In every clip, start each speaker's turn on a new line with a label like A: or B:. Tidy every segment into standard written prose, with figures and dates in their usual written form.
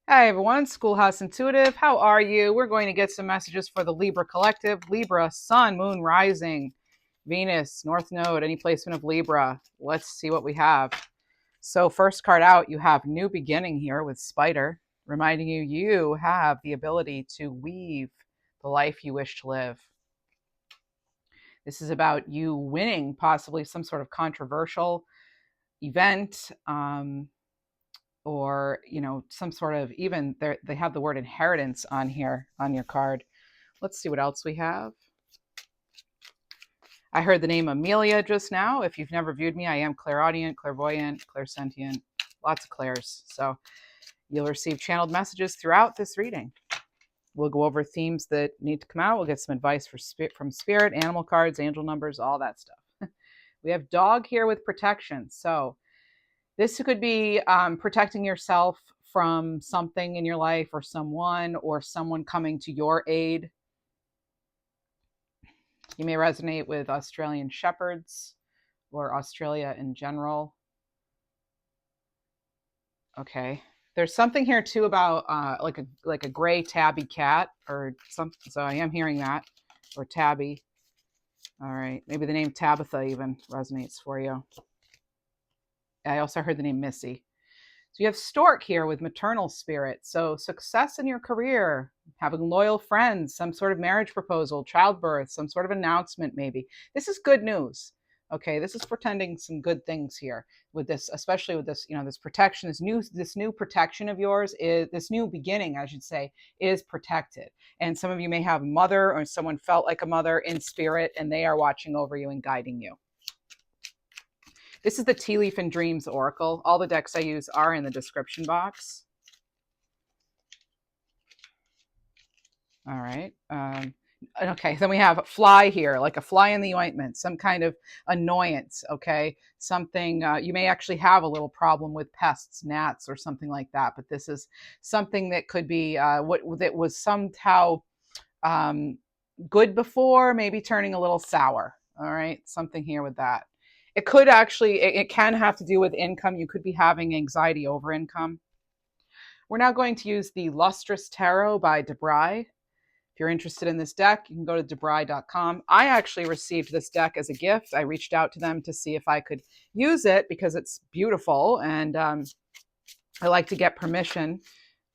A: Hi everyone, Schoolhouse Intuitive. How are you? We're going to get some messages for the Libra collective. Libra, Sun, Moon, Rising, Venus, North Node, any placement of Libra. Let's see what we have. So first card out, you have New Beginning here with Spider, reminding you you have the ability to weave the life you wish to live. This is about you winning possibly some sort of controversial event, or some sort of, even they have the word inheritance on here on your card. Let's see what else we have. I heard the name Amelia just now. If you've never viewed me, I am clairaudient, clairvoyant, clairsentient, lots of clairs. So you'll receive channeled messages throughout this reading. We'll go over themes that need to come out. We'll get some advice from spirit, animal cards, angel numbers, all that stuff. We have dog here with protection. So this could be protecting yourself from something in your life or someone coming to your aid. You may resonate with Australian shepherds or Australia in general. Okay. There's something here too about like a gray tabby cat or something. So I am hearing that, or tabby. All right. Maybe the name Tabitha even resonates for you. I also heard the name Missy. So you have stork here with maternal spirit. So success in your career, having loyal friends, some sort of marriage proposal, childbirth, some sort of announcement maybe. This is good news. Okay, this is portending some good things here with this, especially with this, this protection, this new protection of yours, is this new beginning, I should say, is protected. And some of you may have a mother or someone felt like a mother in spirit, and they are watching over you and guiding you. This is the Tea Leaf and Dreams Oracle. All the decks I use are in the description box. All right. Okay, then we have fly here, like a fly in the ointment, some kind of annoyance, okay? Something, you may actually have a little problem with pests, gnats, or something like that, but this is something that could be that was somehow good before, maybe turning a little sour, all right? Something here with that. It could actually, it can have to do with income. You could be having anxiety over income. We're now going to use the Lustrous Tarot by Debray. If you're interested in this deck, you can go to debray.com. I actually received this deck as a gift. I reached out to them to see if I could use it because it's beautiful, and I like to get permission.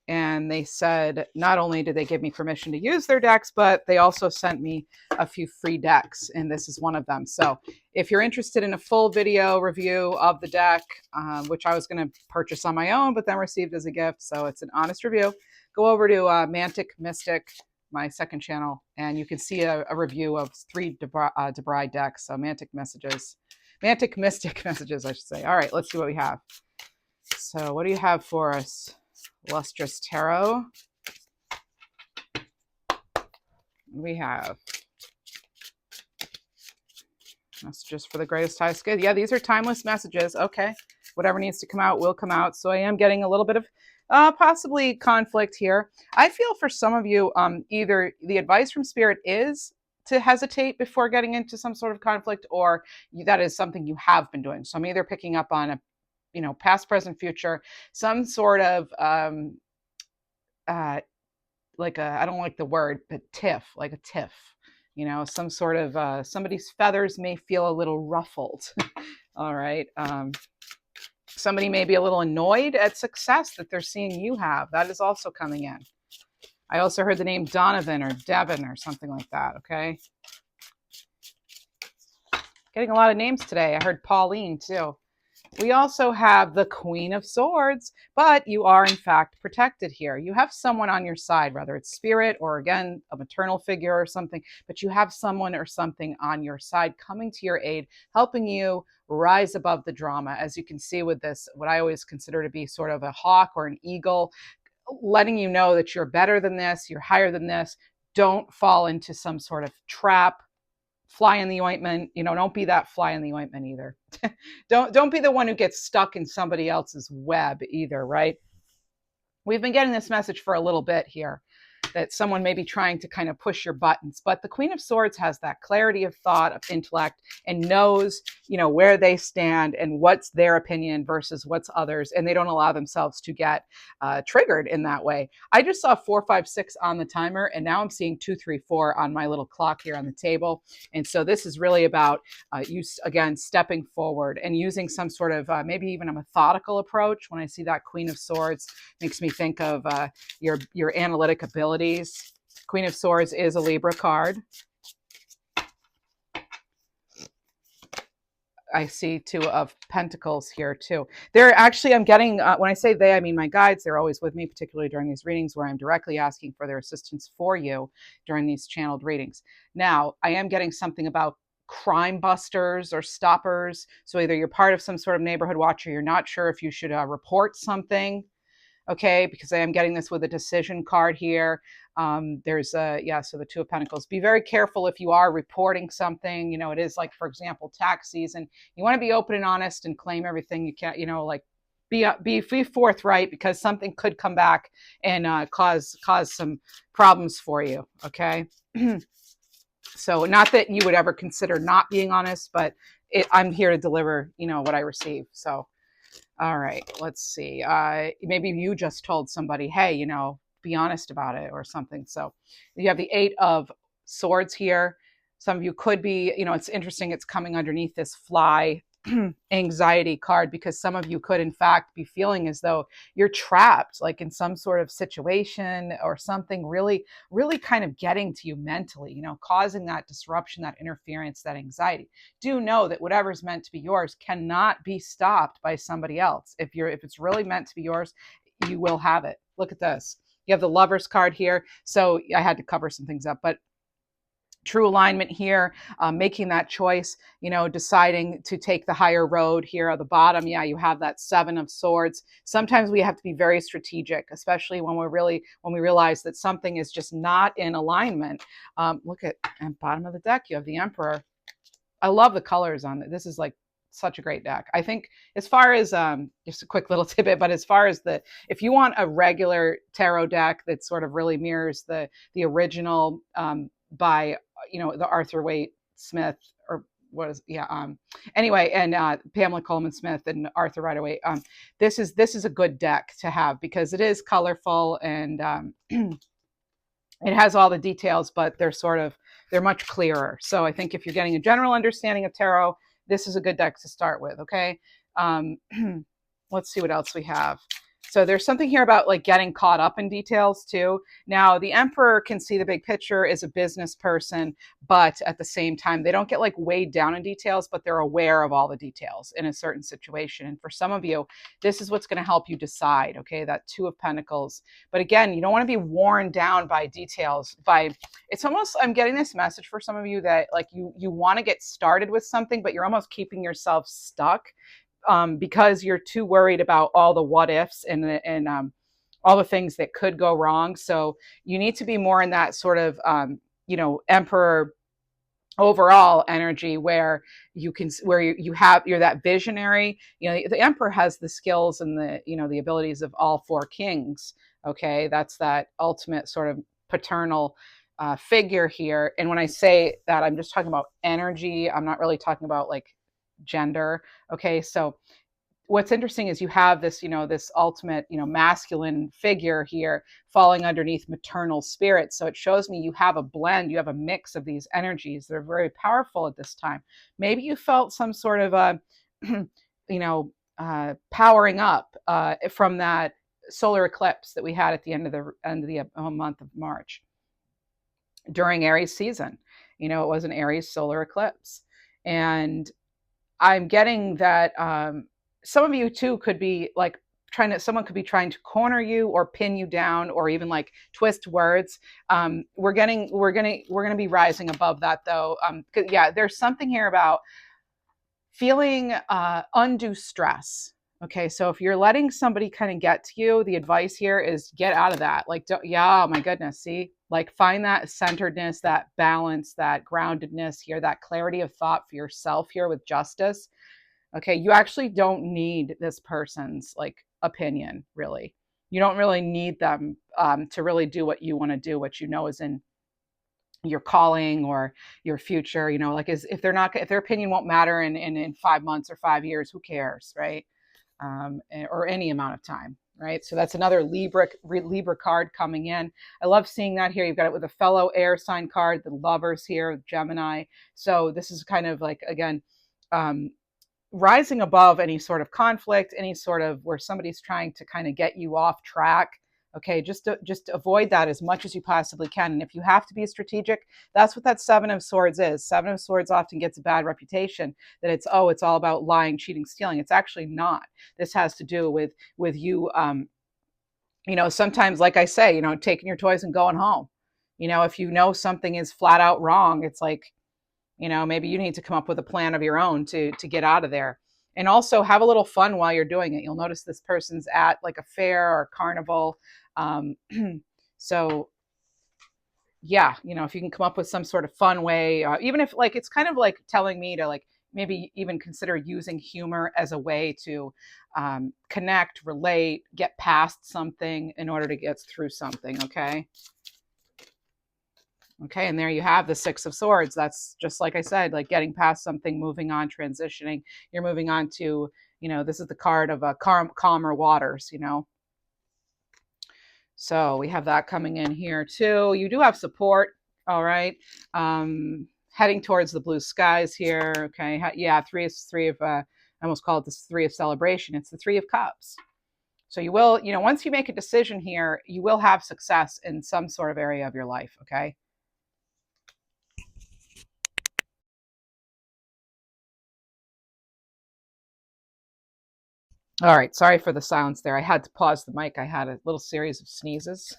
A: And they said not only did they give me permission to use their decks, but they also sent me a few free decks, and this is one of them. So if you're interested in a full video review of the deck, which I was going to purchase on my own, but then received as a gift, so it's an honest review, go over to Mantic Mystic, my second channel, and you can see a review of 3 Debray decks. So Mantic Mystic messages, I should say. All right, let's see what we have. So what do you have for us, Lustrous Tarot? We have messages for the greatest highest good. Yeah, these are timeless messages. Okay, whatever needs to come out will come out. So I am getting a little bit of possibly conflict here. I feel for some of you, either the advice from spirit is to hesitate before getting into some sort of conflict, or that is something you have been doing. So I'm either picking up on a past, present, future, some sort of like a, I don't like the word, but tiff, like a tiff, some sort of, somebody's feathers may feel a little ruffled. All right. Somebody may be a little annoyed at success that they're seeing you have. That is also coming in. I also heard the name Donovan or Devin or something like that. Okay. Getting a lot of names today. I heard Pauline too. We also have the Queen of Swords, but you are in fact protected here. You have someone on your side, whether it's spirit or again, a maternal figure or something, but you have someone or something on your side coming to your aid, helping you rise above the drama. As you can see with this, what I always consider to be sort of a hawk or an eagle, letting you know that you're better than this, you're higher than this. Don't fall into some sort of trap, fly in the ointment. Don't be that fly in the ointment either. Don't be the one who gets stuck in somebody else's web either, right? We've been getting this message for a little bit here. that someone may be trying to kind of push your buttons. But the Queen of Swords has that clarity of thought, of intellect, and knows, where they stand and what's their opinion versus what's others. And they don't allow themselves to get triggered in that way. I just saw 4, 5, 6 on the timer, and now I'm seeing 2, 3, 4 on my little clock here on the table. And so this is really about you, again, stepping forward and using some sort of maybe even a methodical approach. When I see that Queen of Swords, makes me think of your analytic abilities. Queen of Swords is a Libra card. I see 2 of Pentacles here too. They're actually, I'm getting, when I say they, I mean my guides. They're always with me, particularly during these readings where I'm directly asking for their assistance for you during these channeled readings. Now, I am getting something about crime busters or stoppers. So either you're part of some sort of neighborhood watch, or you're not sure if you should report something. Okay, because I am getting this with a decision card here. There's so the 2 of Pentacles. Be very careful if you are reporting something. It is like, for example, tax season. You want to be open and honest and claim everything you can. Like be forthright, because something could come back and cause some problems for you. Okay, so not that you would ever consider not being honest, but I'm here to deliver, what I receive. So. All right, let's see. Maybe you just told somebody, hey, be honest about it or something. So you have the 8 of Swords here. Some of you could be, it's interesting. It's coming underneath this fly anxiety card, because some of you could, in fact, be feeling as though you're trapped, like in some sort of situation or something really, really kind of getting to you mentally, causing that disruption, that interference, that anxiety. Do know that whatever's meant to be yours cannot be stopped by somebody else. If it's really meant to be yours, you will have it. Look at this. You have the Lovers card here. So I had to cover some things up, but true alignment here, making that choice, deciding to take the higher road here at the bottom. Yeah, you have that 7 of Swords. Sometimes we have to be very strategic, especially when we realize that something is just not in alignment. Look at bottom of the deck, you have the Emperor. I love the colors on it. This is like such a great deck. I think as far as just a quick little tidbit, but as far as if you want a regular tarot deck that sort of really mirrors the original by the Arthur Waite Smith, or what is anyway, and Pamela Coleman Smith and Arthur Rider Waite, this is a good deck to have, because it is colorful and it has all the details, but they're much clearer. So I think if you're getting a general understanding of tarot, this is a good deck to start with. Okay, let's see what else we have. So there's something here about like getting caught up in details too. Now, the Emperor can see the big picture, is a business person, but at the same time, they don't get like weighed down in details, but they're aware of all the details in a certain situation. And for some of you, this is what's going to help you decide. Okay, that 2 of Pentacles. But again, you don't want to be worn down by details. It's almost, I'm getting this message for some of you that like you want to get started with something, but you're almost keeping yourself stuck. Because you're too worried about all the what ifs and all the things that could go wrong. So you need to be more in that sort of, Emperor overall energy, where you're that visionary. The Emperor has the skills and the abilities of all 4 kings. Okay, that's that ultimate sort of paternal figure here. And when I say that, I'm just talking about energy. I'm not really talking about like gender. Okay, so what's interesting is you have this, this ultimate, masculine figure here falling underneath maternal spirit. So it shows me you have a blend, you have a mix of these energies that are very powerful at this time. Maybe you felt some sort of powering up from that solar eclipse that we had at the end of the month of March during Aries season. It was an Aries solar eclipse, and I'm getting that some of you too could be like someone could be trying to corner you or pin you down or even like twist words. We're going to be rising above that though. There's something here about feeling undue stress. Okay, so if you're letting somebody kind of get to you, the advice here is get out of that. Like, oh my goodness, see? Like find that centeredness, that balance, that groundedness here, that clarity of thought for yourself here with justice. Okay, you actually don't need this person's like opinion, really. You don't really need them to really do what you want to do, what you know is in your calling or your future. Like, if they're not, if their opinion won't matter in 5 months or 5 years, who cares, right? Or any amount of time, right? So that's another Libra card coming in. I love seeing that here. You've got it with a fellow air sign card, the lovers here, Gemini. So this is kind of like, again, um, rising above any sort of conflict, any sort of where somebody's trying to kind of get you off track. Okay, just avoid that as much as you possibly can. And if you have to be strategic, that's what that Seven of Swords is. Seven of Swords often gets a bad reputation that it's, oh, it's all about lying, cheating, stealing. It's actually not. This has to do with you. Sometimes, like I say, taking your toys and going home. If you know something is flat out wrong, it's like, maybe you need to come up with a plan of your own to get out of there. And also have a little fun while you're doing it. You'll notice this person's at like a fair or a carnival. um, so yeah, if you can come up with some sort of fun way, even if, like, it's kind of like telling me to, like, maybe even consider using humor as a way to connect, relate, get past something in order to get through something. Okay, and there you have the Six of Swords. That's just like I said, like getting past something, moving on, transitioning. You're moving on to, this is the card of calmer waters. So we have that coming in here too. You do have support, all right. Heading towards the blue skies here. Okay, yeah, three of. I almost call it the Three of Celebration. It's the Three of Cups. So you will, once you make a decision here, you will have success in some sort of area of your life. Okay. All right. Sorry for the silence there. I had to pause the mic. I had a little series of sneezes.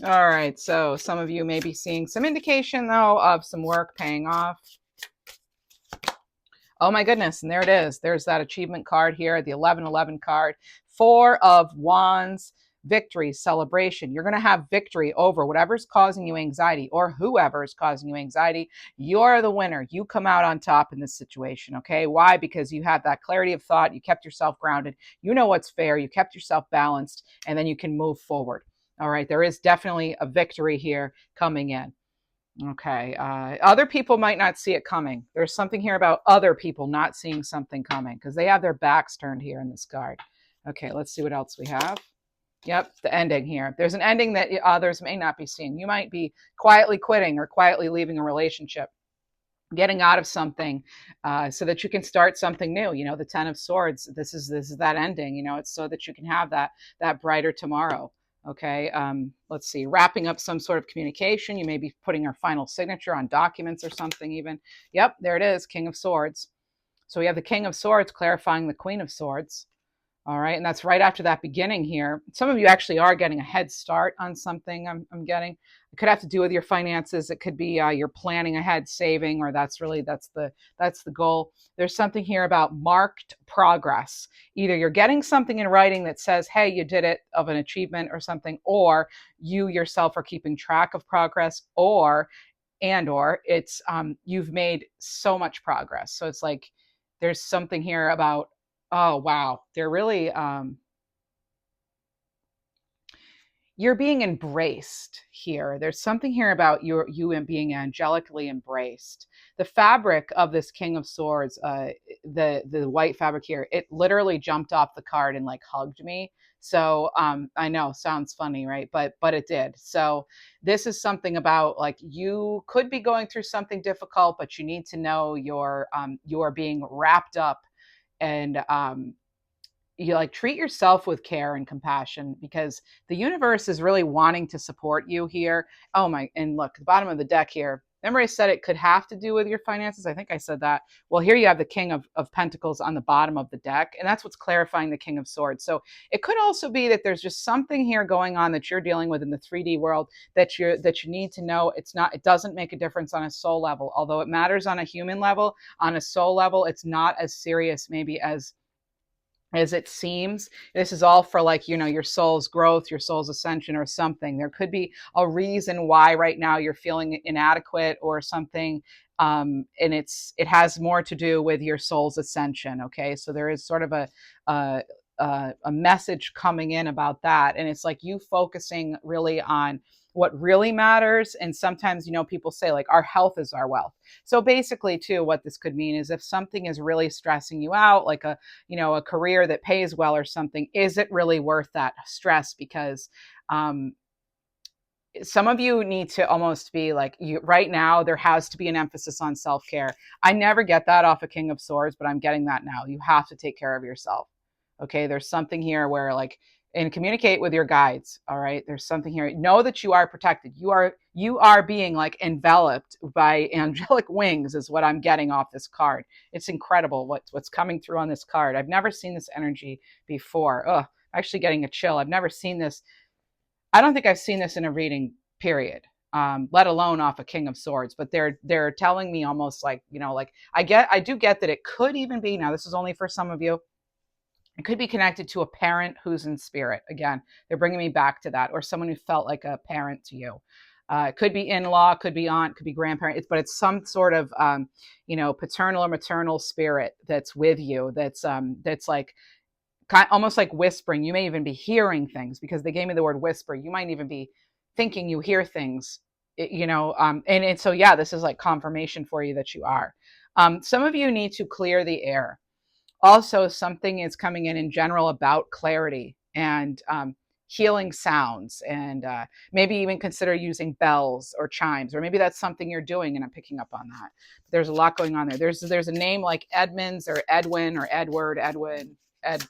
A: All right. So some of you may be seeing some indication, though, of some work paying off. Oh my goodness. And there it is. There's that achievement card here, the 1111 card. Four of Wands, victory, celebration. You're going to have victory over whatever's causing you anxiety or whoever is causing you anxiety. You're the winner. You come out on top in this situation. Okay. Why? Because you had that clarity of thought. You kept yourself grounded. You know what's fair. You kept yourself balanced, and then you can move forward. All right. There is definitely a victory here coming in. Okay. Other people might not see it coming. There's something here about other people not seeing something coming because they have their backs turned here in this card. Okay, let's see what else we have. Yep, the ending here. There's an ending that others may not be seeing. You might be quietly quitting or quietly leaving a relationship, getting out of something so that you can start something new. The Ten of Swords. This is that ending. It's so that you can have that brighter tomorrow. Okay, let's see. Wrapping up some sort of communication. You may be putting your final signature on documents or something even. Yep, there it is, King of Swords. So we have the King of Swords clarifying the Queen of Swords. All right, and that's right after that beginning here. Some of you actually are getting a head start on something. I'm getting. It could have to do with your finances. It could be you're planning ahead, saving, or that's the goal. There's something here about marked progress. Either you're getting something in writing that says, "Hey, you did it," of an achievement or something, or you yourself are keeping track of progress, or it's you've made so much progress. So it's like there's something here about, oh wow, they're really you're being embraced here. There's something here about you being angelically embraced. The fabric of this King of Swords, the white fabric here, it literally jumped off the card and like hugged me. So I know, sounds funny, right? But it did. So this is something about, like, you could be going through something difficult, but you need to know you're being wrapped up, and you, like, treat yourself with care and compassion because the universe is really wanting to support you here. Oh my, and look, the bottom of the deck here. Remember I said it could have to do with your finances? I think I said that. Well, here you have the King of Pentacles on the bottom of the deck, and that's what's clarifying the King of Swords. So it could also be that there's just something here going on that you're dealing with in the 3D world that you need to know. It doesn't make a difference on a soul level. Although it matters on a human level, on a soul level, it's not as serious maybe as it seems. This is all for, like, your soul's growth, your soul's ascension, or something. There could be a reason why right now you're feeling inadequate or something, and it has more to do with your soul's ascension. Okay, so there is sort of a message coming in about that, and it's like you focusing really on what really matters. And sometimes, people say like our health is our wealth. So basically, too, what this could mean is if something is really stressing you out, like a career that pays well or something, is it really worth that stress? Because um, some of you need to almost be like, you right now there has to be an emphasis on self-care. I never get that off a King of Swords, but I'm getting that now. You have to take care of yourself. Okay, there's something here where like, and communicate with your guides. All right, there's something here. Know that you are protected. You are being like enveloped by angelic wings is what I'm getting off this card. It's incredible what's coming through on this card. I've never seen this energy before. Actually getting a chill. I've never seen this. I don't think I've seen this in a reading, period. Let alone off a King of Swords. But they're telling me almost like, like I do get that it could even be, now this is only for some of you, it could be connected to a parent who's in spirit. Again, they're bringing me back to that, or someone who felt like a parent to you. It could be in-law, could be aunt, could be grandparent. But it's some sort of, paternal or maternal spirit that's with you. That's like almost like whispering. You may even be hearing things because they gave me the word whisper. You might even be thinking you hear things, and so yeah, this is like confirmation for you that you are. Some of you need to clear the air. Also, something is coming in general about clarity and healing sounds, and maybe even consider using bells or chimes, or maybe that's something you're doing and I'm picking up on that. There's a lot going on there. There's a name like Edmonds or Edwin or Edward, Ed.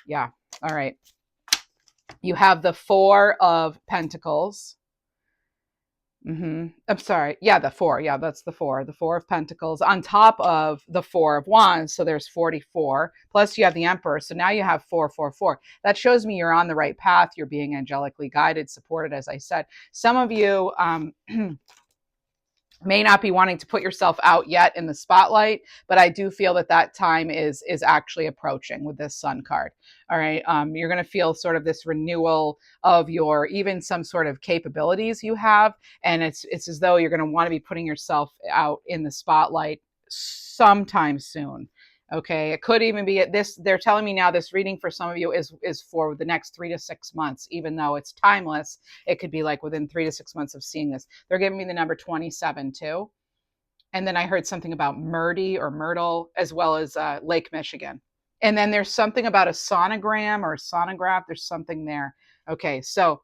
A: Yeah. All right. You have the Four of Pentacles. I'm sorry. Yeah, the four. Yeah, that's the four. The Four of Pentacles on top of the Four of Wands. So there's 44. Plus you have the Emperor. So now you have 444. That shows me you're on the right path. You're being angelically guided, supported, as I said. Some of you may not be wanting to put yourself out yet in the spotlight, but I do feel that time is actually approaching with this Sun card. All right, you're going to feel sort of this renewal of your even some sort of capabilities you have, and it's as though you're going to want to be putting yourself out in the spotlight sometime soon. Okay, it could even be at this. They're telling me now this reading for some of you is for the next 3 to 6 months, even though it's timeless. It could be like within 3 to 6 months of seeing this. They're giving me the number 27 too. And then I heard something about Murdy or Myrtle, as well as Lake Michigan. And then there's something about a sonogram or a sonograph. There's something there. Okay, so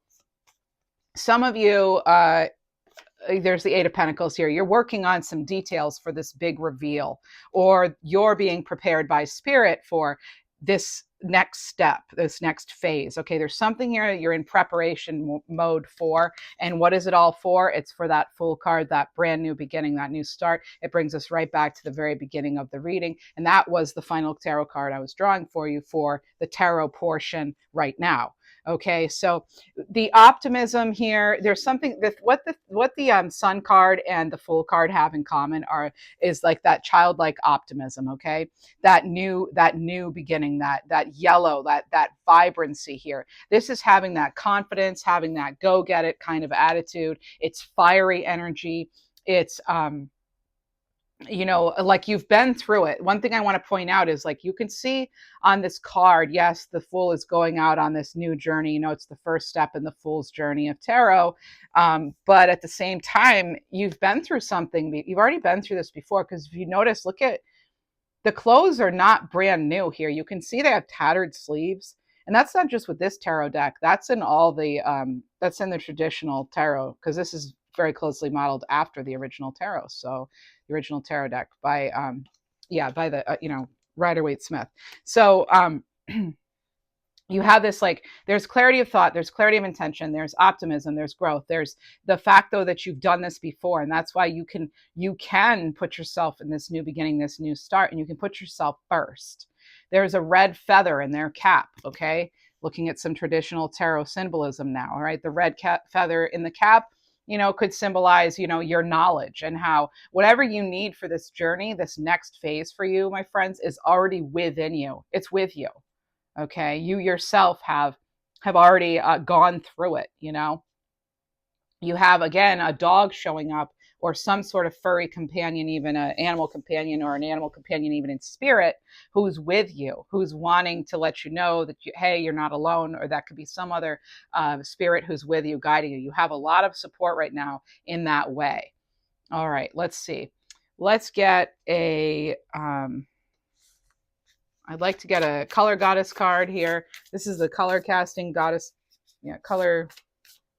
A: some of you, there's the Eight of Pentacles here. You're working on some details for this big reveal, or you're being prepared by Spirit for this next step, this next phase. Okay, there's something here you're in preparation mode for. And what is it all for? It's for that Fool card, that brand new beginning, that new start. It brings us right back to the very beginning of the reading. And that was the final tarot card I was drawing for you for the tarot portion right now. Okay, so the optimism here, there's something that what the Sun card and the Fool card have in common is like that childlike optimism. Okay, that new beginning, that yellow, that vibrancy here. This is having that confidence, having that go get it kind of attitude. It's fiery energy. It's like you've been through it. One thing I want to point out is like you can see on this card, yes, the Fool is going out on this new journey. It's the first step in the Fool's journey of tarot. But at the same time, you've been through something. You've already been through this before, because if you notice, look at the clothes are not brand new here. You can see they have tattered sleeves. And that's not just with this tarot deck. That's in all the, that's in the traditional tarot, because this is very closely modeled after the original tarot. So the original tarot deck by, by the, Rider-Waite-Smith. So you have this, like, there's clarity of thought, there's clarity of intention, there's optimism, there's growth, there's the fact though that you've done this before, and that's why you can put yourself in this new beginning, this new start, and you can put yourself first. There's a red feather in their cap. Okay, looking at some traditional tarot symbolism now. All right, the red feather in the cap could symbolize your knowledge, and how whatever you need for this journey, this next phase for you, my friends, is already within you. It's with you. Okay, you yourself have already gone through it. You have, again, a dog showing up, or some sort of furry companion, even an animal companion or an animal companion, even in spirit, who's with you, who's wanting to let you know that, hey, you're not alone, or that could be some other spirit who's with you, guiding you. You have a lot of support right now in that way. All right, let's see. Let's get a, I'd like to get a color goddess card here. This is the color casting goddess. Yeah, color,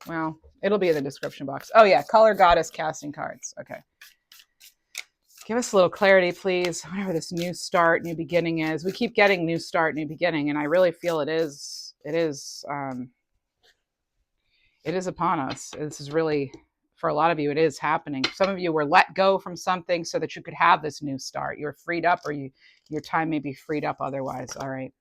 A: well, it'll be in the description box. Oh yeah, color goddess casting cards. Okay. Give us a little clarity, please. Whatever this new start, new beginning is. We keep getting new start, new beginning, and I really feel it is upon us. This is really, for a lot of you, it is happening. Some of you were let go from something so that you could have this new start. You're freed up, or your time may be freed up otherwise. All right.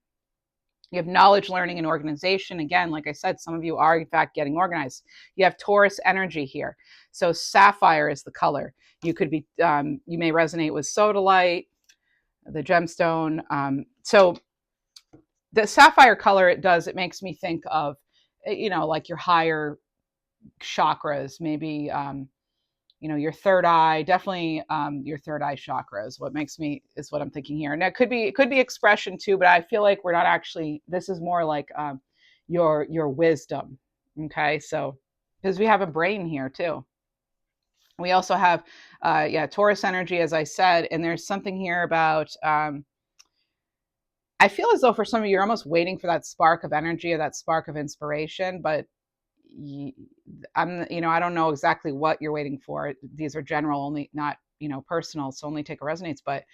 A: You have knowledge, learning, and organization. Again, like I said, some of you are in fact getting organized. You have Taurus energy here. So sapphire is the color. You could be, you may resonate with sodalite, the gemstone. So the sapphire color, it makes me think of, like your higher chakras, maybe, your third eye, definitely your third eye chakra is what I'm thinking here. And it could be expression too, but I feel like we're not actually, this is more like your wisdom. Okay. So, because we have a brain here too. We also have, Taurus energy, as I said, and there's something here about, I feel as though for some of you, you're almost waiting for that spark of energy or that spark of inspiration, but I don't know exactly what you're waiting for. These are general, only not, personal. So only take a resonates, but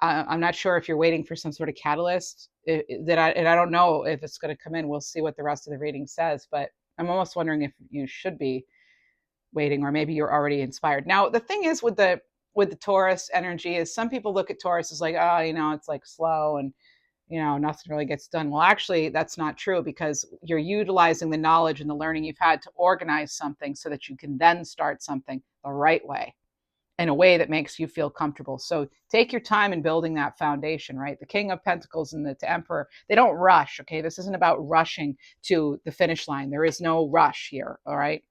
A: I'm not sure if you're waiting for some sort of catalyst and I don't know if it's going to come in. We'll see what the rest of the reading says, but I'm almost wondering if you should be waiting, or maybe you're already inspired. Now, the thing is with the Taurus energy is some people look at Taurus as like, oh, it's like slow and nothing really gets done. Well, actually, that's not true, because you're utilizing the knowledge and the learning you've had to organize something so that you can then start something the right way, in a way that makes you feel comfortable. So take your time in building that foundation, right? The King of Pentacles and the Emperor, they don't rush, okay? This isn't about rushing to the finish line. There is no rush here, all right?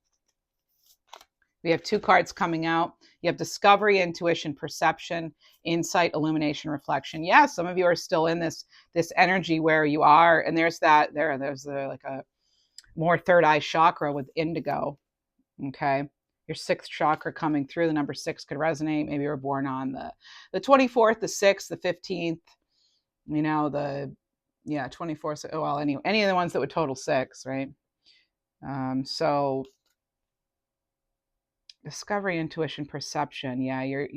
A: We have two cards coming out. You have discovery, intuition, perception, insight, illumination, reflection. Yeah, some of you are still in this energy where you are, and there's like a more third eye chakra with indigo. Okay, your sixth chakra coming through. The number 6 could resonate. Maybe you were born on the 24th, the 6th, the 15th. The 24th. Oh well, any of the ones that would total 6, right? So. Discovery, intuition, perception. Yeah, there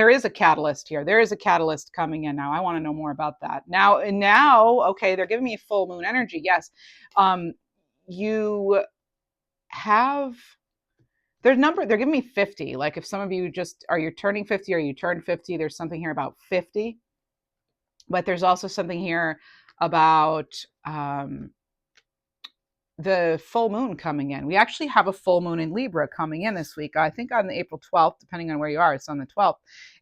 A: is a catalyst here. There is a catalyst coming in now. I want to know more about that. Now, okay, they're giving me full moon energy. Yes. You have they're giving me 50. Like if some of you you're turning 50 or you turned 50, there's something here about 50. But there's also something here about the full moon coming in. We actually have a full moon in Libra coming in this week. I think on the April 12th, depending on where you are, it's on the 12th.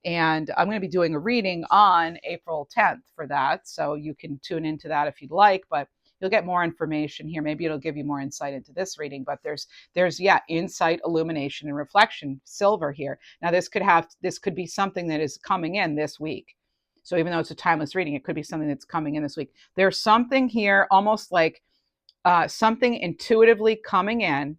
A: And I'm going to be doing a reading on April 10th for that. So you can tune into that if you'd like, but you'll get more information here. Maybe it'll give you more insight into this reading, but there's insight, illumination, and reflection, silver here. Now this could be something that is coming in this week. So even though it's a timeless reading, it could be something that's coming in this week. There's something here almost like something intuitively coming in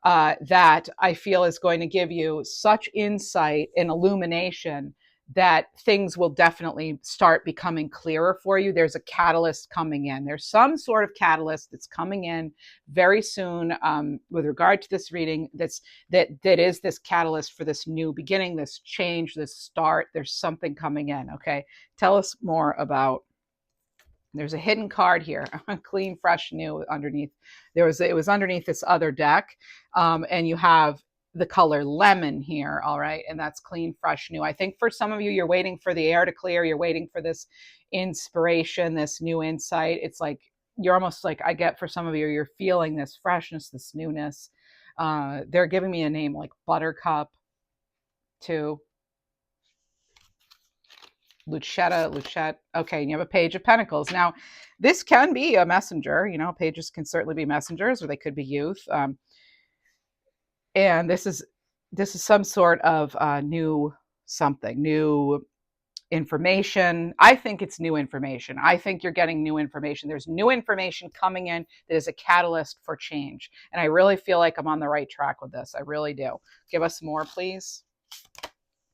A: that I feel is going to give you such insight and illumination that things will definitely start becoming clearer for you. There's a catalyst coming in. There's some sort of catalyst that's coming in very soon with regard to this reading that is this catalyst for this new beginning, this change, this start. There's something coming in, okay? Tell us more about. There's a hidden card here, clean, fresh, new underneath. It was underneath this other deck. And you have the color lemon here. All right. And that's clean, fresh, new. I think for some of you, you're waiting for the air to clear. You're waiting for this inspiration, this new insight. It's like, you're almost like, I get for some of you, you're feeling this freshness, this newness. They're giving me a name like Buttercup too. Luchette. Okay, and you have a Page of Pentacles. Now, this can be a messenger. Pages can certainly be messengers, or they could be youth. And this is some sort of new something, new information. I think it's new information. I think you're getting new information. There's new information coming in that is a catalyst for change. And I really feel like I'm on the right track with this. I really do. Give us more, please.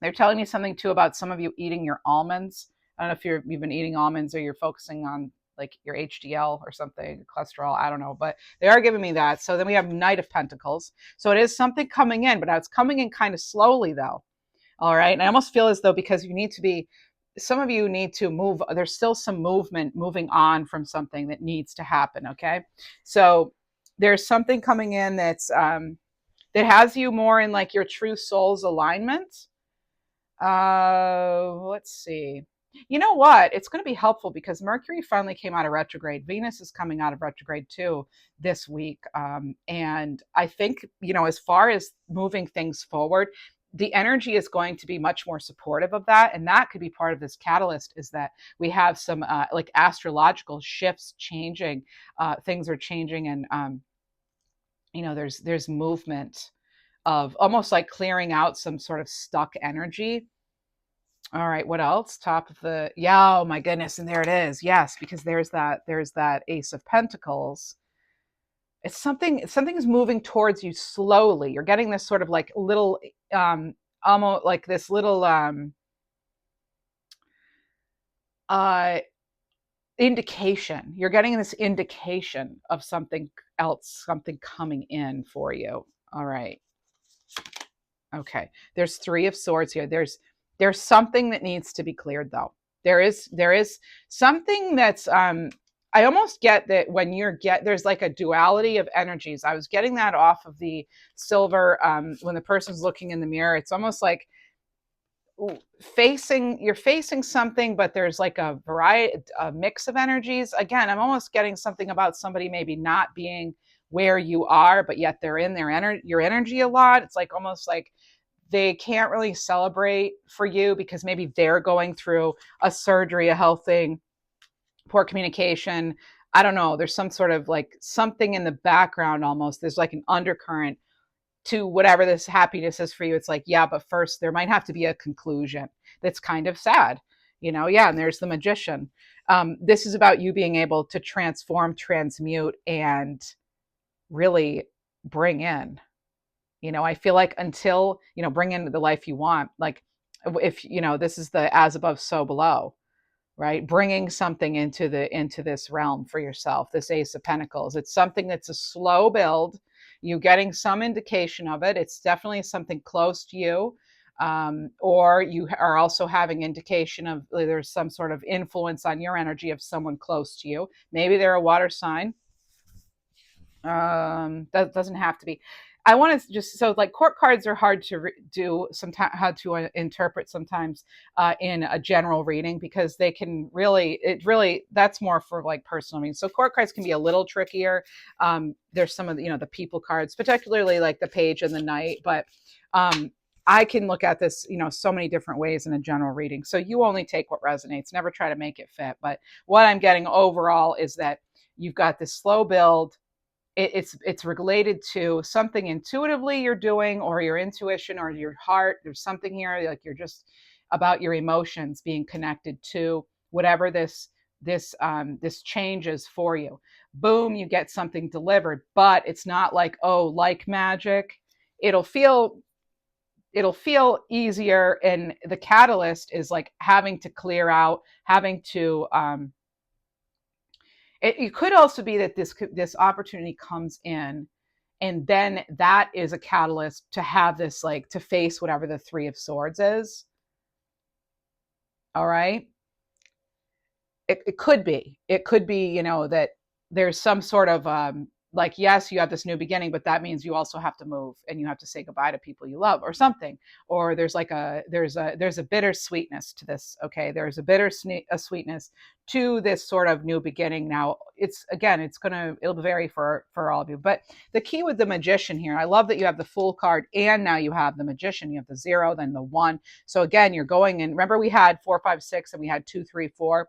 A: They're telling me something too about some of you eating your almonds. I don't know if you've been eating almonds or you're focusing on like your HDL or something, cholesterol. I don't know, but they are giving me that. So then we have Knight of Pentacles. So it is something coming in, but it's coming in kind of slowly though. All right. And I almost feel as though because you need to be, some of you need to move, there's still some movement moving on from something that needs to happen. Okay. So there's something coming in that has you more in like your true soul's alignment. Let's see. You know what? It's going to be helpful because Mercury finally came out of retrograde. Venus is coming out of retrograde too this week. And I think, as far as moving things forward, the energy is going to be much more supportive of that. And that could be part of this catalyst, is that we have some like astrological shifts changing. Things are changing, and, there's movement of almost like clearing out some sort of stuck energy. All right, what else? Top of the, yeah, oh my goodness, and there it is. Yes, because there's that Ace of Pentacles. It's something is moving towards you slowly. You're getting this sort of like little almost like this little uh indication. You're getting this indication of something else, something coming in for you. All right. Okay. There's 3 of Swords here. There's something that needs to be cleared though. There is something that's I almost get that when there's like a duality of energies. I was getting that off of the silver when the person's looking in the mirror. It's almost like you're facing something, but there's like a variety, a mix of energies. Again, I'm almost getting something about somebody maybe not being where you are, but yet they're in your energy a lot. It's like almost like they can't really celebrate for you because maybe they're going through a surgery, a health thing, poor communication. I don't know. There's some sort of like something in the background almost. There's like an undercurrent to whatever this happiness is for you. It's like, yeah, but first there might have to be a conclusion. That's kind of sad, yeah. And there's the Magician. This is about you being able to transform, transmute, and really bring in, I feel like until, bring in the life you want. Like if, this is the as above, so below, right? Bringing something into this realm for yourself, this Ace of Pentacles. It's something that's a slow build. You getting some indication of it. It's definitely something close to you. Or you are also having indication of there's some sort of influence on your energy of someone close to you. Maybe they're a water sign. That doesn't have to be. I want to just, so like court cards are hard to do sometimes, how to interpret sometimes in a general reading, because they can really that's more for like personal meaning. So court cards can be a little trickier. There's some of the people cards, particularly like the Page and the Knight, but I can look at this so many different ways in a general reading. So you only take what resonates. Never try to make it fit. But what I'm getting overall is that you've got this slow build. It's related to something intuitively you're doing, or your intuition, or your heart. There's something here like you're just about your emotions being connected to whatever this change is for you. Boom, you get something delivered, but it's not like, oh, like magic. It'll feel easier, and the catalyst is like having to clear out, having to it could also be that this opportunity comes in, and then that is a catalyst to have this, like, to face whatever the 3 of Swords is. All right. It could be. It could be, that there's some sort of like, yes, you have this new beginning, but that means you also have to move and you have to say goodbye to people you love or something. Or there's like there's a bittersweetness to this. Okay. There's a sweetness to this sort of new beginning. Now it'll vary for all of you. But the key with the Magician here, I love that you have the Fool card and now you have the Magician. You have the 0, then the 1. So again, you're going in. Remember we had 4, 5, 6 and we had 2, 3, 4.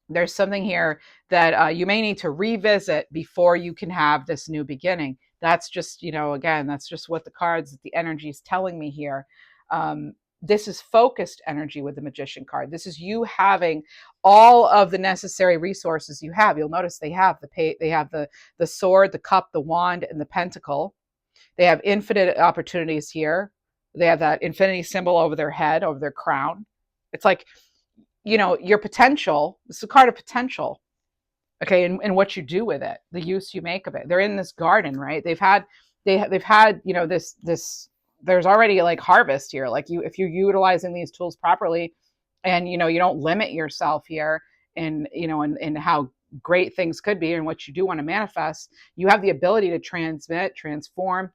A: There's something here that you may need to revisit before you can have this new beginning. That's just, again, that's just what the cards, the energy is telling me here. Um, this is focused energy with the Magician card. This is you having all of the necessary resources you have. You'll notice they have they have the sword, the cup, the wand, and the pentacle. They have infinite opportunities here. They have that infinity symbol over their head, over their crown. It's like, your potential. It's a card of potential. Okay, and what you do with it, the use you make of it. They're in this garden, right? They've had, this. There's already like harvest here. Like if you're utilizing these tools properly, and you don't limit yourself here, and in how great things could be and what you do want to manifest, you have the ability to transmit, transform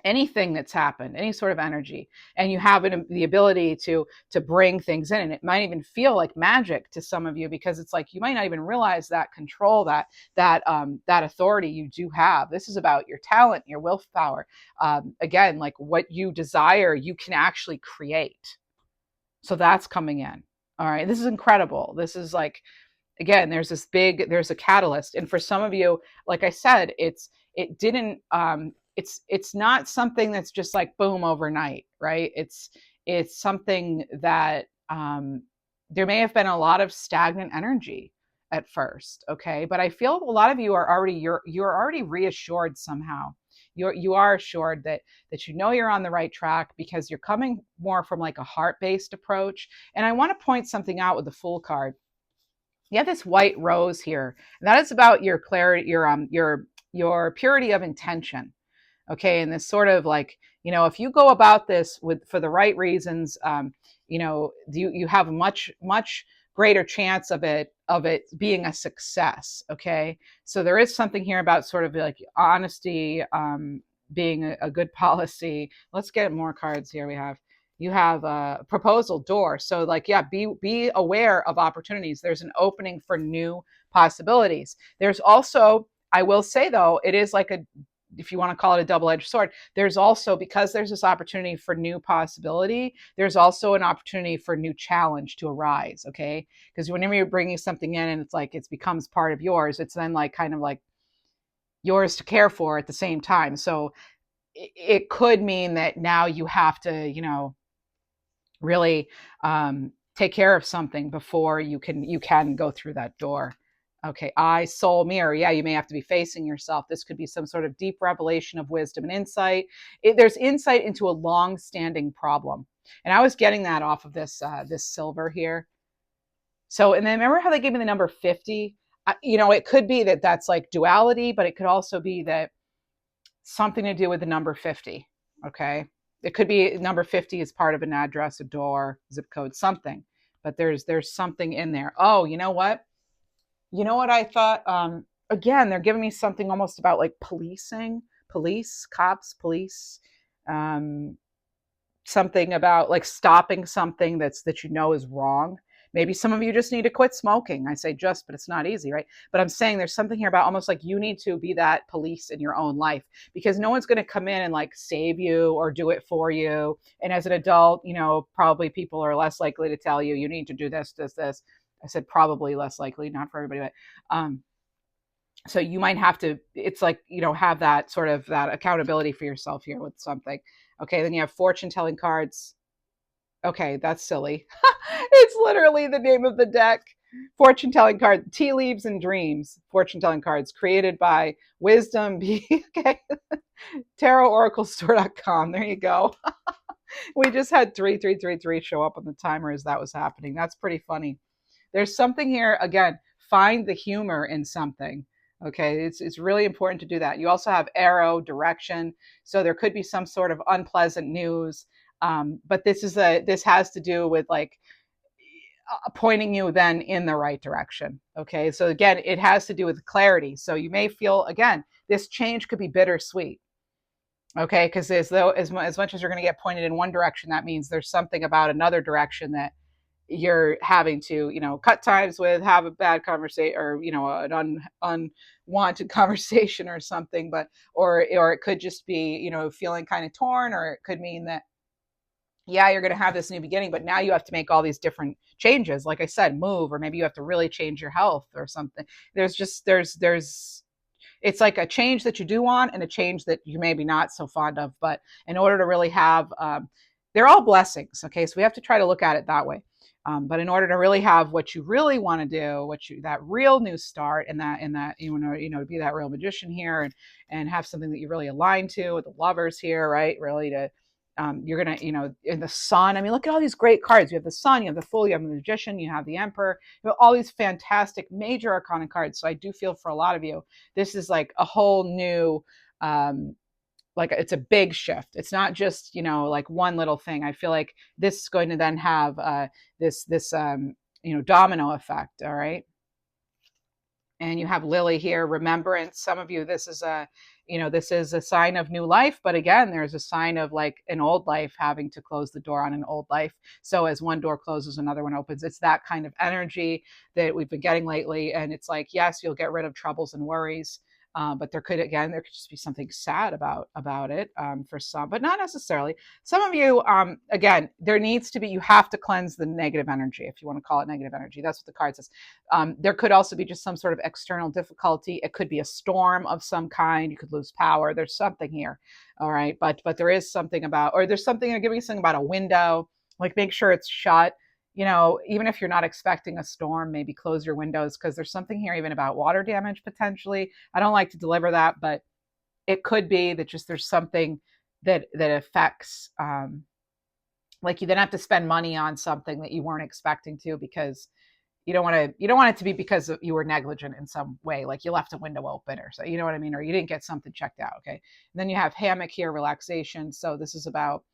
A: anything that's happened, any sort of energy, and you have the ability to bring things in, and it might even feel like magic to some of you, because it's like you might not even realize that control, that authority you do have. This is about your talent, your willpower. Again, like what you desire, you can actually create. So that's coming in. All right, this is incredible. This is like, again, there's a catalyst, and for some of you, like I said, it didn't it's not something that's just like boom overnight, right? It's something that there may have been a lot of stagnant energy at first, okay, but I feel a lot of you are already, you're already reassured somehow. You are assured that you're on the right track, because you're coming more from like a heart-based approach. And I want to point something out with the Fool card. You have this white rose here, and that is about your clarity, your purity of intention. Okay, and this sort of like, if you go about this for the right reasons, you have a much greater chance of it being a success. Okay, so there is something here about sort of like honesty, being a good policy. Let's get more cards here. You have a proposal door. So like, yeah, be aware of opportunities. There's an opening for new possibilities. There's also, I will say though, it is like if you want to call it a double-edged sword, there's also, because there's this opportunity for new possibility, there's also an opportunity for new challenge to arise. Okay, because whenever you're bringing something in and it's like it becomes part of yours, it's then like kind of like yours to care for at the same time. So it could mean that now you have to, really take care of something before you can go through that door. Okay, eye, soul, mirror. Yeah, you may have to be facing yourself. This could be some sort of deep revelation of wisdom and insight. There's insight into a long-standing problem, and I was getting that off of this silver here. So, and then remember how they gave me the number 50? It could be that that's like duality, but it could also be that something to do with the number 50. Okay, it could be number 50 is part of an address, a door, zip code, something. But there's something in there. Oh, you know what? You know what I thought? Again, they're giving me something almost about like policing, police, cops, police. Um, Something about like stopping something that is wrong. Maybe some of you just need to quit smoking. I say just, but it's not easy, right? But I'm saying there's something here about almost like you need to be that police in your own life, because no one's going to come in and like save you or do it for you. And as an adult, probably people are less likely to tell you need to do this. I said probably less likely, not for everybody, but so you might have to, it's like, have that sort of that accountability for yourself here with something. Okay, then you have fortune telling cards. Okay, that's silly. It's literally the name of the deck. Fortune telling card, tea leaves and dreams. Fortune telling cards created by Wisdom. Okay, TarotOracleStore.com. There you go. We just had 3333 show up on the timer as that was happening. That's pretty funny. There's something here, again, find the humor in something. Okay, it's really important to do that. You also have arrow, direction. So there could be some sort of unpleasant news. But this has to do with like pointing you then in the right direction. Okay, so again, it has to do with clarity. So you may feel, again, this change could be bittersweet. Okay, because as much as you're going to get pointed in one direction, that means there's something about another direction that you're having to, cut ties with, have a bad conversation, or an unwanted conversation or something. But or it could just be, feeling kind of torn, or it could mean that yeah, you're going to have this new beginning, but now you have to make all these different changes. Like I said, move, or maybe you have to really change your health or something. There's it's like a change that you do want and a change that you maybe not so fond of. But in order to really have, they're all blessings. Okay, so we have to try to look at it that way. But in order to really have what you really want to do, that real new start, and that to be that real magician here, and have something that you really align to with the lovers here, right? Really to you're gonna, in the sun. I mean, look at all these great cards. You have the sun, you have the fool, you have the magician, you have the emperor, you have all these fantastic major arcana cards. So I do feel for a lot of you, this is like a whole new, like it's a big shift. It's not just, like one little thing. I feel like this is going to then have this domino effect. All right. And you have Lily here, remembrance. Some of you, this is a sign of new life, but again, there's a sign of like an old life, having to close the door on an old life. So as one door closes, another one opens. It's that kind of energy that we've been getting lately. And it's like, yes, you'll get rid of troubles and worries. But there could just be something sad about it, for some, but not necessarily. Some of you, again, you have to cleanse the negative energy, if you want to call it negative energy. That's what the card says. There could also be just some sort of external difficulty. It could be a storm of some kind. You could lose power. There's something here. All right. But there is something about, or there's something, giving you something about a window, like make sure it's shut. Even if you're not expecting a storm, maybe close your windows, because there's something here even about water damage potentially. I don't like to deliver that, but it could be that just there's something that affects, like you then have to spend money on something that you weren't expecting to, because you don't want it to be because you were negligent in some way, like you left a window open, or so, you know what I mean, or you didn't get something checked out. Okay. And then you have hammock here, relaxation. So this is about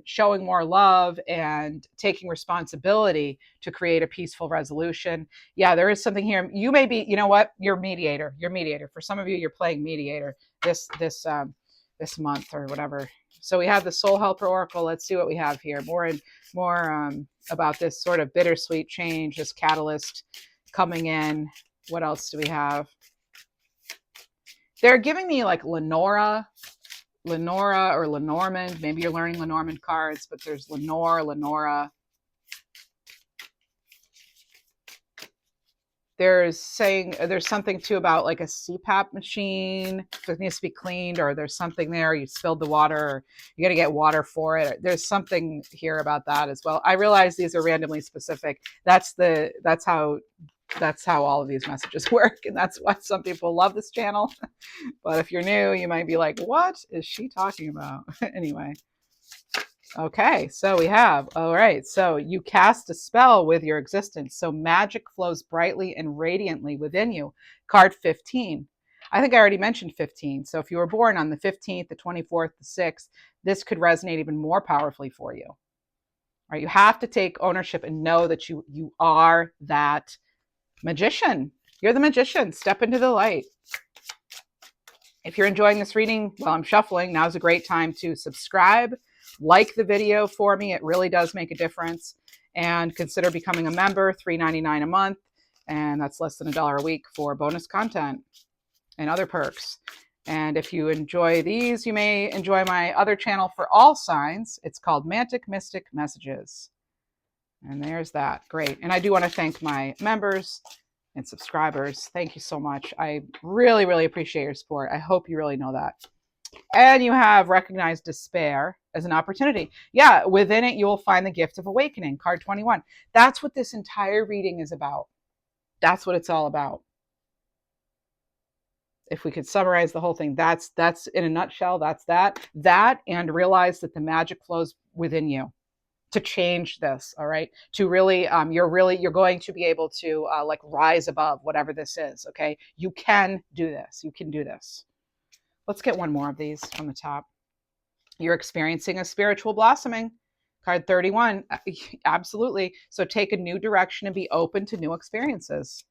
A: showing more love and taking responsibility to create a peaceful resolution. Yeah, there is something here. You may be, you know what, you're mediator. For some of you, you're playing mediator this month or whatever. So we have the soul helper oracle. Let's see what we have here. More about this sort of bittersweet change, this catalyst coming in. What else do we have? They're giving me like Lenora or Lenormand. Maybe you're learning Lenormand cards, but there's Lenora. There's something too about like a CPAP machine that needs to be cleaned, or there's something there, you spilled the water, or you got to get water for it. There's something here about that as well. I realize these are randomly specific. That's how all of these messages work, and that's why some people love this channel. But if you're new, you might be like, what is she talking about? Anyway. Okay, so we have, all right, so you cast a spell with your existence. So magic flows brightly and radiantly within you. Card 15. I think I already mentioned 15. So if you were born on the 15th, the 24th, the 6th, this could resonate even more powerfully for you. All right, you have to take ownership and know that you are that magician. You're the magician. Step into the light. If you're enjoying this reading while I'm shuffling, now's a great time to subscribe. Like the video for me. It really does make a difference. And consider becoming a member, $3.99 a month. And that's less than $1 a week for bonus content and other perks. And if you enjoy these, you may enjoy my other channel for all signs. It's called Mantic Mystic Messages. And there's that. Great. And I do want to thank my members and subscribers. Thank you so much. I really, really appreciate your support. I hope you really know that. And you have recognized despair as an opportunity. Yeah, within it, you will find the gift of awakening, card 21. That's what this entire reading is about. That's what it's all about. If we could summarize the whole thing, that's in a nutshell, that's that, and realize that the magic flows within you to change this. All right. To really, you're going to be able to like rise above whatever this is. Okay. You can do this. You can do this. Let's get one more of these from the top. You're experiencing a spiritual blossoming. Card 31. Absolutely. So take a new direction and be open to new experiences.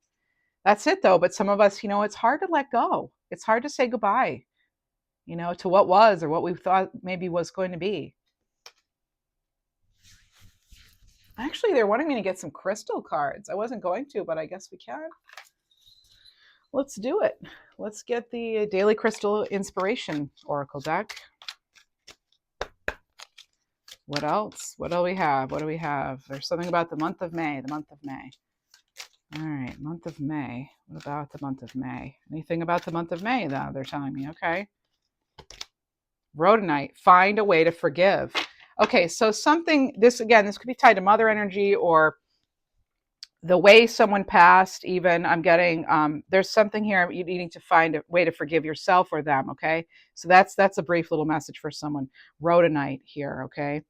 A: That's it though. But some of us, it's hard to let go. It's hard to say goodbye, to what was or what we thought maybe was going to be. Actually, they're wanting me to get some crystal cards. I wasn't going to, but I guess we can. Let's do it. Let's get the Daily Crystal Inspiration Oracle deck. What else? What do we have? What do we have? There's something about the month of May. The month of May. All right, month of May. What about the month of May? Anything about the month of May, though? They're telling me. Okay. Rhodonite. Find a way to forgive. Okay, so something, this again, this could be tied to mother energy or the way someone passed. Even I'm getting there's something here you needing to find a way to forgive yourself or them. Okay, so that's a brief little message for someone. Rhodonite here. Okay,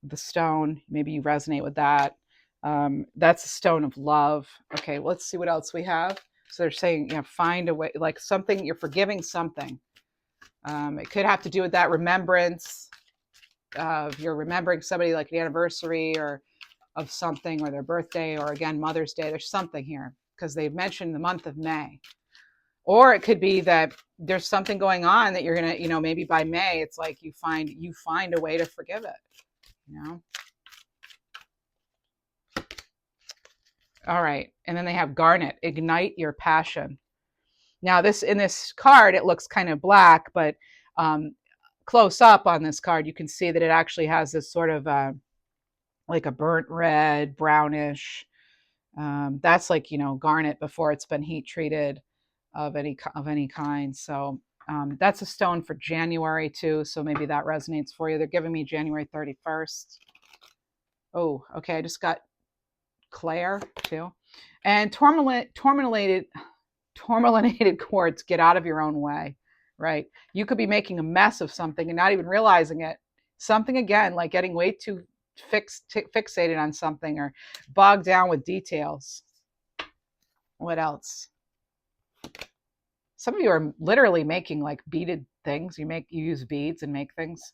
A: the stone, maybe you resonate with that. That's a stone of love. Okay, let's see what else we have. So they're saying, find a way, like something you're forgiving something. It could have to do with that remembrance of you're remembering somebody, like an anniversary or of something, or their birthday, or again Mother's Day. There's something here because they've mentioned the month of May. Or it could be that there's something going on that you're gonna, maybe by May it's like you find a way to forgive it. All right, and then they have garnet, ignite your passion. Now in this card it looks kind of black, but close up on this card you can see that it actually has this sort of like a burnt red, brownish. That's like garnet before it's been heat treated of any kind. So that's a stone for January too. So maybe that resonates for you. They're giving me January 31st. Oh, okay. I just got Claire too, and tourmalinated quartz. Get out of your own way. Right? You could be making a mess of something and not even realizing it. Something again like getting way too fixated on something or bogged down with details. What else? Some of you are literally making like beaded things. You use beads and make things.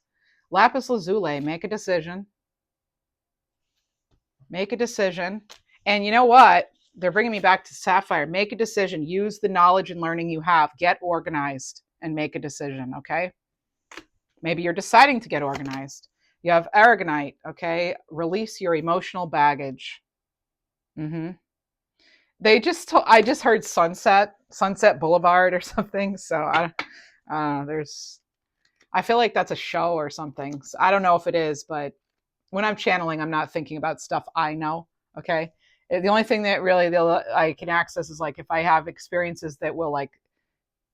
A: Lapis lazuli. Make a decision. Make a decision. And you know what? They're bringing me back to sapphire. Make a decision. Use the knowledge and learning you have. Get organized and make a decision. Okay. Maybe you're deciding to get organized. You have aragonite. Okay. Release your emotional baggage. I just heard Sunset Boulevard or something. So I feel like that's a show or something. So I don't know if it is, but when I'm channeling, I'm not thinking about stuff I know. Okay. The only thing that really I can access is like if I have experiences that will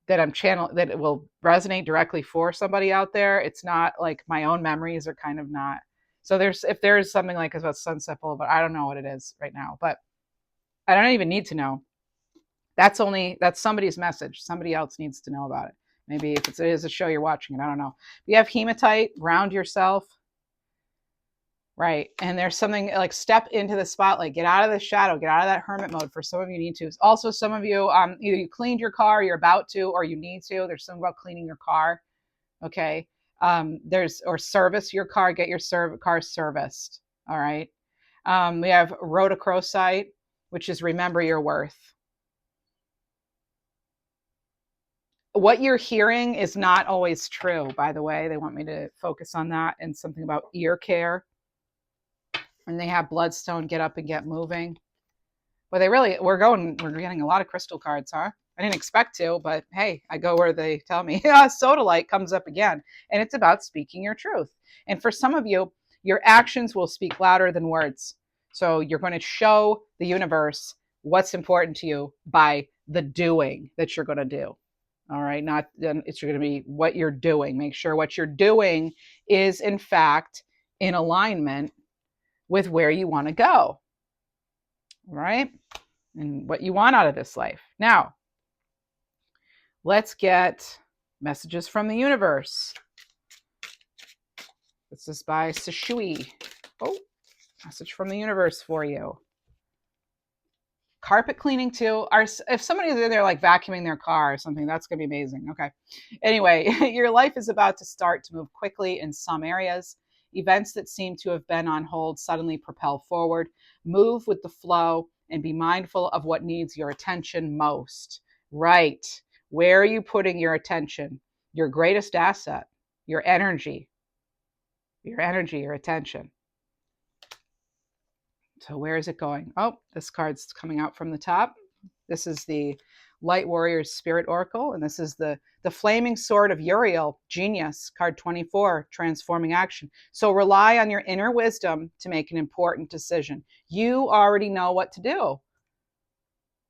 A: that I'm channeling, that it will resonate directly for somebody out there. It's not like my own memories are kind of not. So if there's something like about Sunset Boulevard, I don't know what it is right now, but I don't even need to know. That's somebody's message. Somebody else needs to know about it. Maybe if it is a show you're watching it, I don't know. You have hematite, ground yourself. Right. And there's something like step into the spotlight, get out of the shadow, get out of that hermit mode. For some of you need to. Also, some of you, either you cleaned your car, you're about to, or you need to. There's something about cleaning your car. Okay. Or service your car, get your car serviced. All right. We have rhodochrosite, which is remember your worth. What you're hearing is not always true, by the way. They want me to focus on that, and something about ear care. And they have bloodstone, get up and get moving. Well, we're getting a lot of crystal cards, huh? I didn't expect to, but hey, I go where they tell me. Sodalite comes up again, and it's about speaking your truth. And for some of you, your actions will speak louder than words. So you're going to show the universe what's important to you by the doing that you're going to do. All right, it's going to be what you're doing. Make sure what you're doing is in fact in alignment with where you want to go. All right, and what you want out of this life. Now, let's get messages from the universe. This is by Sashui. Oh, message from the universe for you. Carpet cleaning too. If somebody's in there like vacuuming their car or something, that's going to be amazing. Okay. Anyway, your life is about to start to move quickly in some areas. Events that seem to have been on hold suddenly propel forward. Move with the flow and be mindful of what needs your attention most. Right. Where are you putting your attention? Your greatest asset, your energy, your attention. So where is it going? Oh, this card's coming out from the top. This is the Light Warriors Spirit Oracle, and this is the Flaming Sword of Uriel, Genius, card 24, Transforming Action. So rely on your inner wisdom to make an important decision. You already know what to do.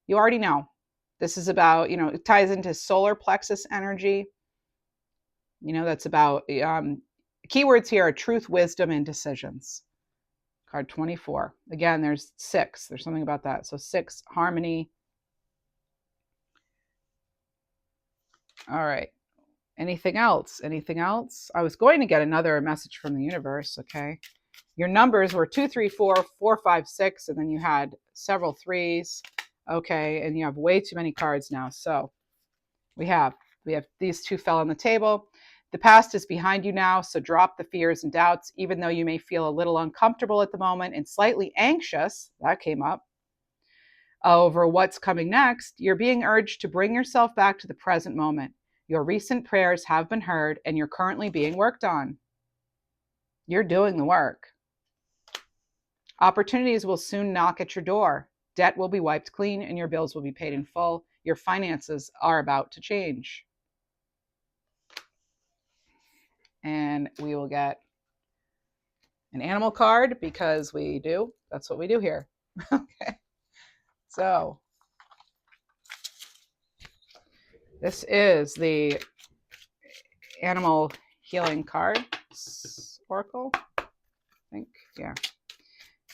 A: You already know. This is about, it ties into solar plexus energy. That's about, keywords here are truth, wisdom, and decisions. Card 24. Again, there's 6. There's something about that. So 6, harmony. All right. Anything else? Anything else? I was going to get another message from the universe. Okay. Your numbers were 2, 3, 4, 4, 5, 6, and then you had several 3s. Okay. And you have way too many cards now. So we have these 2 fell on the table. The past is behind you now, so drop the fears and doubts, even though you may feel a little uncomfortable at the moment and slightly anxious, that came up, over what's coming next. You're being urged to bring yourself back to the present moment. Your recent prayers have been heard, and you're currently being worked on. You're doing the work. Opportunities will soon knock at your door. Debt will be wiped clean, and your bills will be paid in full. Your finances are about to change. And we will get an animal card because that's what we do here. Okay. So this is the animal healing card oracle, I think. Yeah.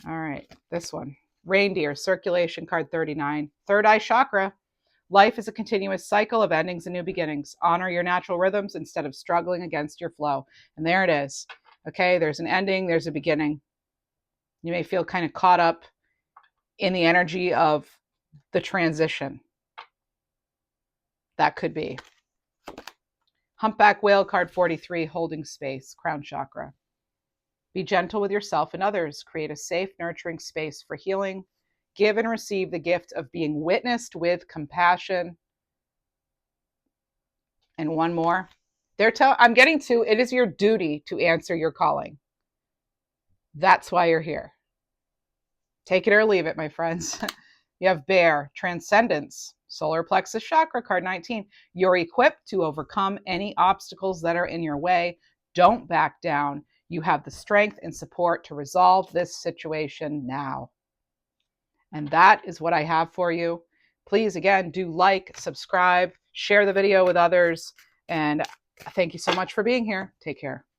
A: All right. This one, reindeer circulation card 39, third eye chakra. Life is a continuous cycle of endings and new beginnings. Honor your natural rhythms instead of struggling against your flow. And there it is. Okay, there's an ending, there's a beginning. You may feel kind of caught up in the energy of the transition. That could be. Humpback whale card 43, holding space, crown chakra. Be gentle with yourself and others. Create a safe, nurturing space for healing. Give and receive the gift of being witnessed with compassion. And one more. I'm getting to, it is your duty to answer your calling. That's why you're here. Take it or leave it, my friends. You have bear, transcendence, solar plexus chakra, card 19. You're equipped to overcome any obstacles that are in your way. Don't back down. You have the strength and support to resolve this situation now. And that is what I have for you. Please, again, do like, subscribe, share the video with others. And thank you so much for being here. Take care.